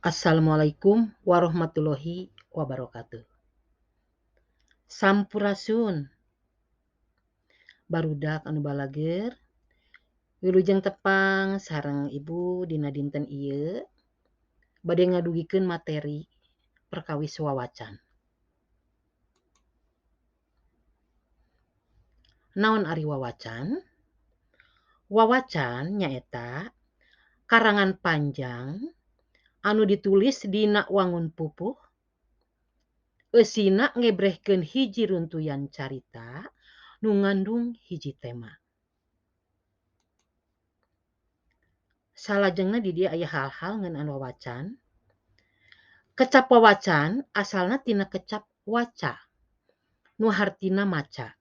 Assalamualaikum warahmatullahi wabarakatuh. Sampurasun, barudak anu balager, wilujeng tepang sareng Ibu dina dinten ieu bade ngadugikeun materi perkawis wawacan. Naon ari wawacan? Wawacan nyaeta karangan panjang anu ditulis dina wangun pupuh, eusina ngebrehkeun hiji runtuyan carita nu ngandung hiji tema. Salajengna di dieu aya hal-hal ngeunaan wawacan. Kecap wawacan asalna tina kecap waca, nu hartina maca.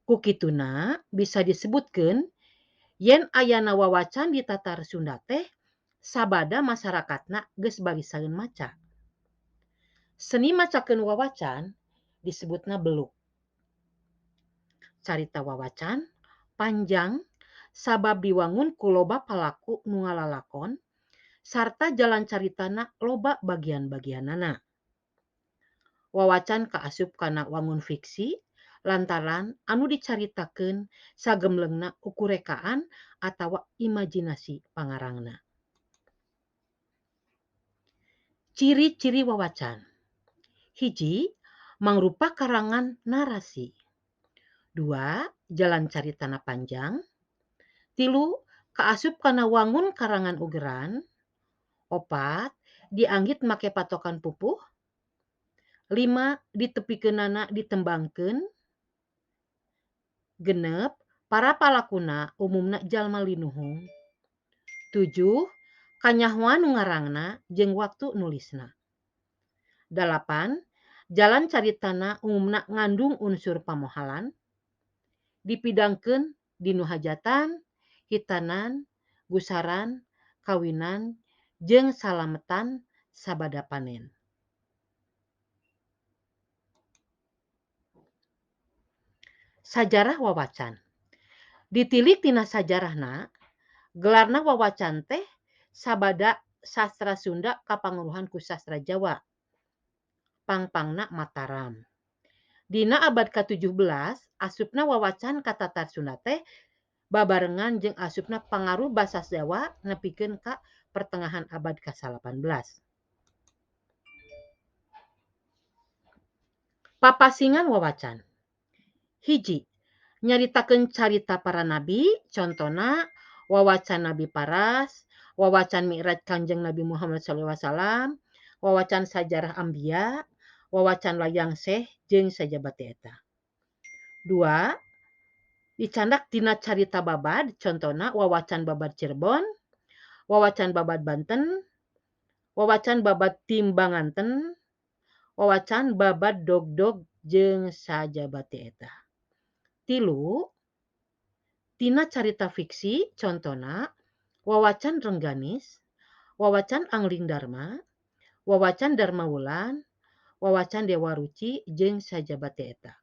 Ku kituna bisa disebutkeun yen ayana wawacan di tatar Sunda teh sabada masyarakatna geus barisaeun maca. Seni macakeun wawacan disebutna beluk. Carita wawacan panjang sabab diwangun ku loba palaku nu ngalalakon sarta jalan caritana loba bagian-bagianana. Wawacan kaasup kana wangun fiksi lantaran anu dicaritakeun sagemlengna uku rekaan atawa imajinasi pangarangna. Ciri-ciri wawacan. Hiji, mangrupa karangan narasi. 2, jalan caritana panjang. 3, kaasup kana wangun karangan ugeran. 4, dianggit make patokan pupuh. 5, ditepikeunana ditembangkeun. 6, para palakuna umumna jalma linuhung. 7, kanyahoan nu ngarangna jeung waktu nulisna. 8, jalan caritana umumna ngandung unsur pamohalan. Dipidangkeun dinu hajatan, hitanan, gusaran, kawinan, jeung salametan sabada panen. Sajarah wawacan. Ditilik tina sajarahna, gelarna wawacan teh sabada sastra Sunda kapangaruhan ku sastra Jawa. Pangpangna Mataram. Dina abad ka-17 asupna wawacan ka tatar Sunda teh babarengan jeung asupna pangaruh basa Jawa nepikeun ka pertengahan abad ka-18. Papasingan wawacan. Hiji, nyaritakeun carita para nabi, contona wawacan Nabi Paras, wawacan Mi'raj Kanjeng Nabi Muhammad SAW, wawacan sajarah Ambiya, wawacan layang Syekh jeung sajabate eta. 2, dicandak tina carita babad, contona wawacan babad Cirebon, wawacan babad Banten, wawacan babad Timbanganten, wawacan babad Dogdog jeung sajabate eta. 3, tina carita fiksi, contona wawacan Rengganis, wawacan Angling Darma, wawacan Darma Wulan, wawacan Dewa Ruci jeung sajabate eta.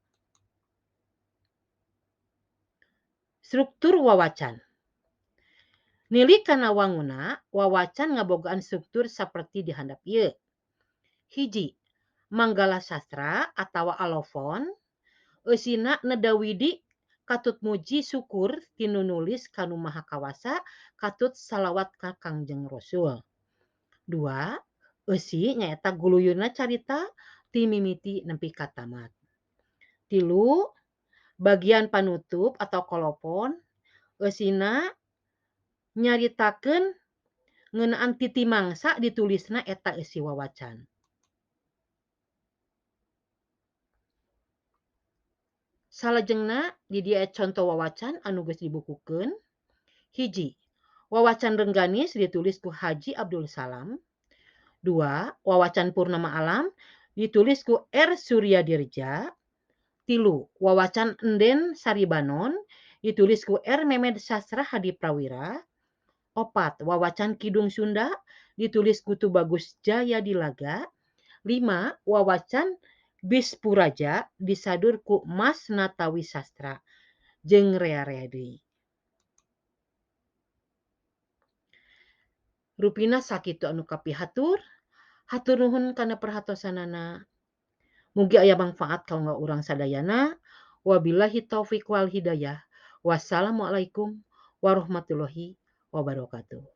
Struktur wawacan. Nilai kana wanguna, wawacan ngabogaan struktur saperti di handap ieu. Hiji, manggala sastra atawa alofon, eusina nedawidi katut muji syukur tinu nulis kanu maha kawasa katut salawat ka Kangjeng Rasul. 2, eusi nyaeta guluyurna carita ti mimiti nepi ka tamat. 3, bagian panutup atau kolopon eusina nyaritakeun ngeunaan titi mangsa ditulisna eta eusi wawacan. Salajengna di dieu conto wawacan anu geus dibukukeun. Hiji, wawacan Rengganis ditulis ku Haji Abdul Salam. 2, wawacan Purnama Alam ditulis ku R. Suryadirja. 3, wawacan Enden Saribanon ditulis ku R. Memed Sastra Hadi Prawira. 4, wawacan Kidung Sunda ditulis ku Tubagus Jaya Dilaga. 5, wawacan Bispuraja disadur ku Mas Natawi Sastra jeung rea-rea deui. Rupina sakitu anu kapihatur, hatur nuhun kana perhatosanana. Mugi aya manfaat kanggo urang sadayana. Wabillahi taufik wal hidayah. Wassalamualaikum warahmatullahi wabarakatuh.